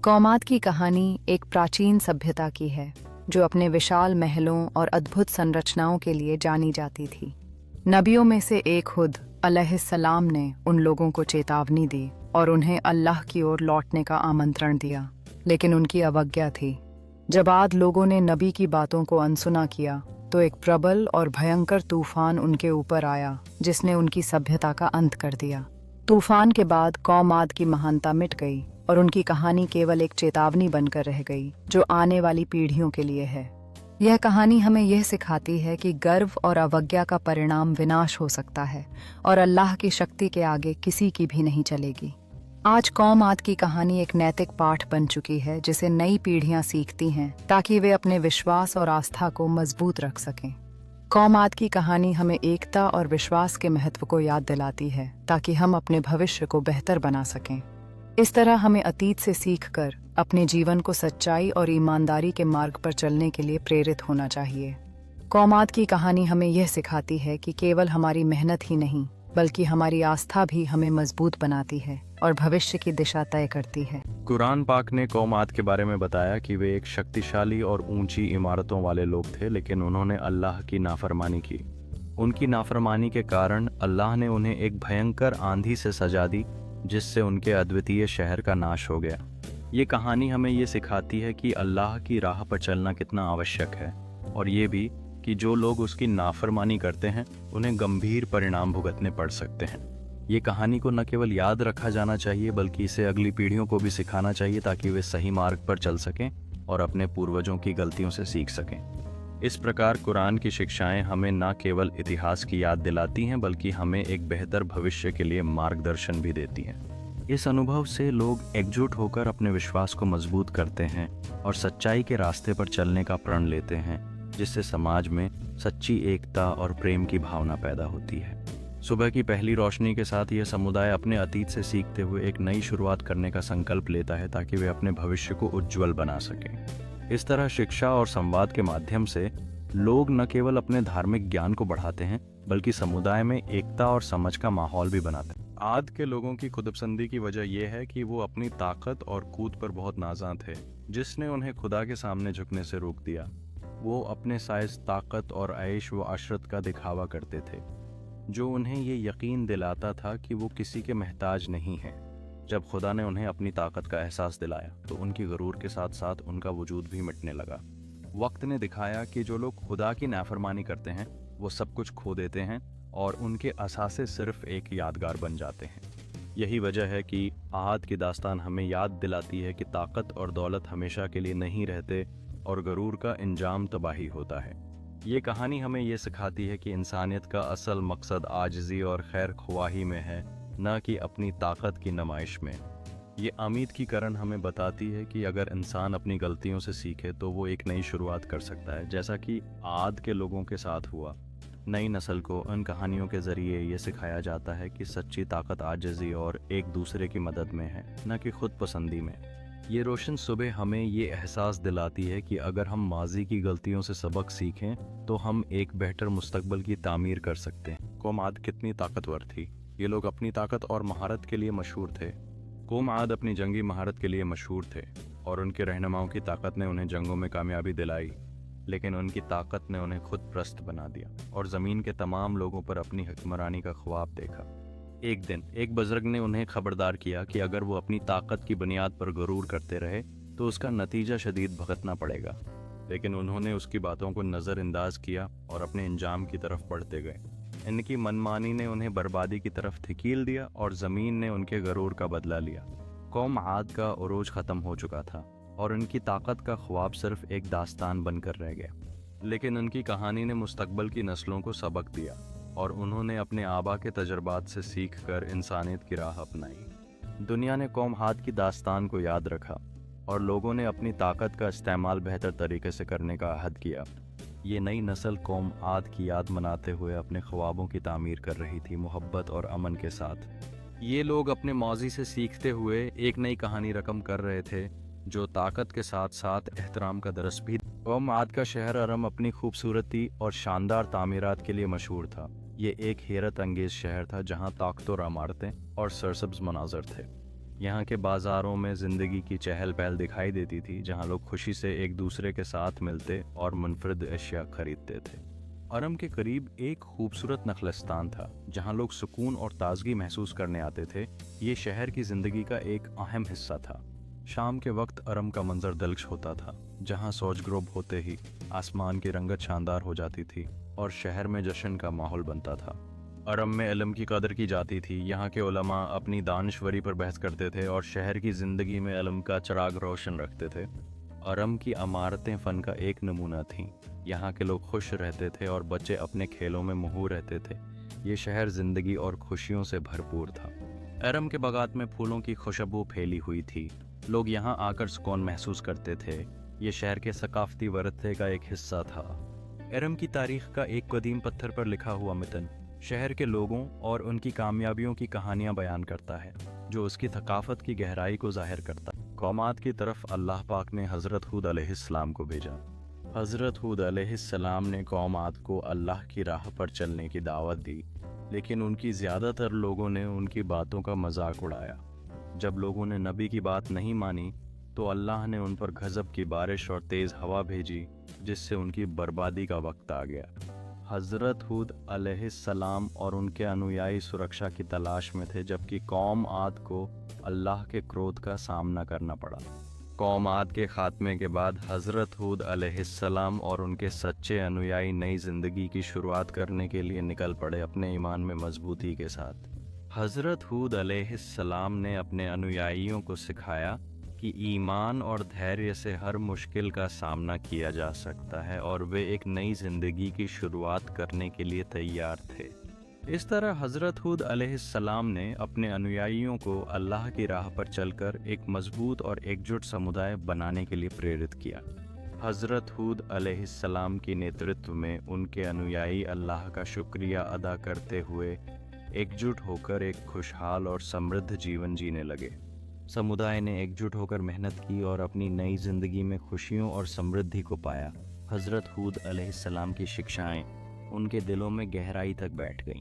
कौमाद की कहानी एक प्राचीन सभ्यता की है जो अपने विशाल महलों और अद्भुत संरचनाओं के लिए जानी जाती थी। नबियों में से एक हुद अलैहिस्सलाम ने उन लोगों को चेतावनी दी और उन्हें अल्लाह की ओर लौटने का आमंत्रण दिया, लेकिन उनकी अवज्ञा थी। जब आद लोगों ने नबी की बातों को अनसुना किया तो एक प्रबल और भयंकर तूफान उनके ऊपर आया जिसने उनकी सभ्यता का अंत कर दिया। तूफान के बाद कौम आद की महानता मिट गई और उनकी कहानी केवल एक चेतावनी बनकर रह गई जो आने वाली पीढ़ियों के लिए है। यह कहानी हमें यह सिखाती है कि गर्व और अवज्ञा का परिणाम विनाश हो सकता है और अल्लाह की शक्ति के आगे किसी की भी नहीं चलेगी। आज कौम आद की कहानी एक नैतिक पाठ बन चुकी है जिसे नई पीढ़ियां सीखती हैं ताकि वे अपने विश्वास और आस्था को मजबूत रख सकें। कौम आद की कहानी हमें एकता और विश्वास के महत्व को याद दिलाती है ताकि हम अपने भविष्य को बेहतर बना सकें। इस तरह हमें अतीत से सीखकर अपने जीवन को सच्चाई और ईमानदारी के मार्ग पर चलने के लिए प्रेरित होना चाहिए। कौम आद की कहानी हमें यह सिखाती है कि केवल हमारी मेहनत ही नहीं बल्कि हमारी आस्था भी हमें मजबूत बनाती है और भविष्य की दिशा तय करती है। कुरान पाक ने कौम आद के बारे में बताया कि वे एक शक्तिशाली और ऊंची इमारतों वाले लोग थे, लेकिन उन्होंने अल्लाह की नाफरमानी की। उनकी नाफरमानी के कारण अल्लाह ने उन्हें एक भयंकर आंधी से सजा दी जिससे उनके अद्वितीय शहर का नाश हो गया। ये कहानी हमें ये सिखाती है कि अल्लाह की राह पर चलना कितना आवश्यक है और ये भी कि जो लोग उसकी नाफरमानी करते हैं उन्हें गंभीर परिणाम भुगतने पड़ सकते हैं। ये कहानी को न केवल याद रखा जाना चाहिए बल्कि इसे अगली पीढ़ियों को भी सिखाना चाहिए ताकि वे सही मार्ग पर चल सकें और अपने पूर्वजों की गलतियों से सीख सकें। इस प्रकार कुरान की शिक्षाएं हमें न केवल इतिहास की याद दिलाती हैं बल्कि हमें एक बेहतर भविष्य के लिए मार्गदर्शन भी देती हैं। इस अनुभव से लोग एकजुट होकर अपने विश्वास को मजबूत करते हैं और सच्चाई के रास्ते पर चलने का प्रण लेते हैं, जिससे समाज में सच्ची एकता और प्रेम की भावना पैदा होती है। सुबह की पहली रोशनी के साथ यह समुदाय अपने अतीत से सीखते हुए एक नई शुरुआत करने का संकल्प लेता है ताकि वे अपने भविष्य को उज्जवल बना सकें। इस तरह शिक्षा और संवाद के माध्यम से लोग न केवल अपने धार्मिक ज्ञान को बढ़ाते हैं बल्कि समुदाय में एकता और समझ का माहौल भी बनाते हैं। आद के लोगों की खुदपसंदी की वजह यह है कि वो अपनी ताकत और कूद पर बहुत नाज़ां थे, जिसने उन्हें खुदा के सामने झुकने से रोक दिया। वो अपने साइज, ताकत और ऐश व अशरत का दिखावा करते थे, जो उन्हें ये यकीन दिलाता था कि वो किसी के मोहताज नहीं हैं। जब खुदा ने उन्हें अपनी ताकत का एहसास दिलाया तो उनकी गरूर के साथ साथ उनका वजूद भी मिटने लगा। वक्त ने दिखाया कि जो लोग खुदा की नाफरमानी करते हैं वो सब कुछ खो देते हैं और उनके असासे सिर्फ एक यादगार बन जाते हैं। यही वजह है कि आद की दास्तान हमें याद दिलाती है कि ताकत और दौलत हमेशा के लिए नहीं रहते और गरूर का इंजाम तबाही होता है। ये कहानी हमें ये सिखाती है कि इंसानियत का असल मकसद आजिज़ी और खैर ख्वाही में है, न कि अपनी ताकत की नुमाइश में। ये उम्मीद की किरण हमें बताती है कि अगर इंसान अपनी गलतियों से सीखे तो वो एक नई शुरुआत कर सकता है, जैसा कि आद के लोगों के साथ हुआ। नई नस्ल को इन कहानियों के ज़रिए ये सिखाया जाता है कि सच्ची ताकत आजिज़ी और एक दूसरे की मदद में है, न कि खुद पसंदी में। ये रोशन सुबह हमें ये एहसास दिलाती है कि अगर हम माजी की गलतियों से सबक सीखें तो हम एक बेहतर मुस्तकबिल की तामीर कर सकते हैं। कौम आद कितनी ताकतवर थी। ये लोग अपनी ताकत और महारत के लिए मशहूर थे। कौम आद अपनी जंगी महारत के लिए मशहूर थे और उनके रहनुमाओं की ताकत ने उन्हें जंगों में कामयाबी दिलाई, लेकिन उनकी ताकत ने उन्हें खुद प्रस्त बना दिया और ज़मीन के तमाम लोगों पर अपनी हुक्मरानी का ख्वाब देखा। एक दिन एक बुजुर्ग ने उन्हें खबरदार किया कि अगर वो अपनी ताकत की बुनियाद पर गरूर करते रहे तो उसका नतीजा शदीद भुगतना पड़ेगा, लेकिन उन्होंने उसकी बातों को नज़रअंदाज किया और अपने इंजाम की तरफ बढ़ते गए। इनकी मनमानी ने उन्हें बर्बादी की तरफ धकेल दिया और ज़मीन ने उनके गरूर का बदला लिया। कौम आद का उरूज ख़त्म हो चुका था और उनकी ताकत का ख्वाब सिर्फ एक दास्तान बनकर रह गया, लेकिन उनकी कहानी ने मुस्तकबिल की नस्लों को सबक दिया और उन्होंने अपने आबा के तजर्बात से सीख कर इंसानियत की राह अपनाई। दुनिया ने कौम आद की दास्तान को याद रखा और लोगों ने अपनी ताकत का इस्तेमाल बेहतर तरीके से करने का अहद किया। ये नई नस्ल कौम आद की याद मनाते हुए अपने ख्वाबों की तामीर कर रही थी, मोहब्बत और अमन के साथ। ये लोग अपने माजी से सीखते हुए एक नई कहानी रकम कर रहे थे जो ताकत के साथ साथ एहतराम का दरस भी। कौम आद का शहर अरम अपनी खूबसूरती और शानदार तामीरात के लिए मशहूर था। ये एक हैरत अंगेज शहर था जहाँ ताकतवर इमारतें और सरसब्ज मनाजर थे। यहाँ के बाज़ारों में ज़िंदगी की चहल पहल दिखाई देती थी, जहाँ लोग खुशी से एक दूसरे के साथ मिलते और मुनफरद अशिया खरीदते थे। अरम के करीब एक खूबसूरत नखलस्तान था, जहाँ लोग सुकून और ताजगी महसूस करने आते थे। ये शहर की ज़िंदगी का एक अहम हिस्सा था। शाम के वक्त अरम का मंजर दिलकश होता था, जहाँ सूरज गुरूब होते ही आसमान की रंगत शानदार हो जाती थी और शहर में जश्न का माहौल बनता था। अरम में इल्म की कदर की जाती थी। यहाँ के उलमा अपनी दानिशवरी पर बहस करते थे और शहर की ज़िंदगी में इल्म का चिराग रोशन रखते थे। अरम की इमारतें फ़न का एक नमूना थीं। यहाँ के लोग खुश रहते थे और बच्चे अपने खेलों में मशहूर रहते थे। ये शहर ज़िंदगी और खुशियों से भरपूर था। अरम के बागात में फूलों की खुशबू फैली हुई थी। लोग यहाँ आकर सुकून महसूस करते थे। ये शहर के सकाफती वरसे का एक हिस्सा था। अरम की तारीख का एक कदीम पत्थर पर लिखा हुआ मितन शहर के लोगों और उनकी कामयाबियों की कहानियां बयान करता है, जो उसकी थकाफत की गहराई को जाहिर करता है। कौमात की तरफ अल्लाह पाक ने हज़रत हूद अलैहिस्सलाम को भेजा। हज़रत हूद अलैहिस्सलाम ने कौमात को अल्लाह की राह पर चलने की दावत दी, लेकिन उनकी ज़्यादातर लोगों ने उनकी बातों का मजाक उड़ाया। जब लोगों ने नबी की बात नहीं मानी तो अल्लाह ने उन पर गज़ब की बारिश और तेज़ हवा भेजी, जिससे उनकी बर्बादी का वक्त आ गया। हज़रत हूद अलैहिस्सलाम और उनके अनुयायी सुरक्षा की तलाश में थे, जबकि कौम आद को अल्लाह के क्रोध का सामना करना पड़ा। कौम आद के ख़ात्मे के बाद हज़रत हूद अलैहिस्सलाम और उनके सच्चे अनुयायी नई ज़िंदगी की शुरुआत करने के लिए निकल पड़े, अपने ईमान में मजबूती के साथ। हज़रत हूद अलैहिस्सलाम ने अपने अनुयायियों को सिखाया कि ईमान और धैर्य से हर मुश्किल का सामना किया जा सकता है और वे एक नई ज़िंदगी की शुरुआत करने के लिए तैयार थे। इस तरह हज़रत हूद अलैहिस्सलाम ने अपने अनुयायियों को अल्लाह की राह पर चलकर एक मजबूत और एकजुट समुदाय बनाने के लिए प्रेरित किया। हज़रत हूद अलैहिस्सलाम की नेतृत्व में उनके अनुयायी अल्लाह का शुक्रिया अदा करते हुए एकजुट होकर एक खुशहाल और समृद्ध जीवन जीने लगे। समुदाय ने एकजुट होकर मेहनत की और अपनी नई ज़िंदगी में खुशियों और समृद्धि को पाया। हज़रत हूद अलैहिस्सलाम की शिक्षाएं उनके दिलों में गहराई तक बैठ गईं।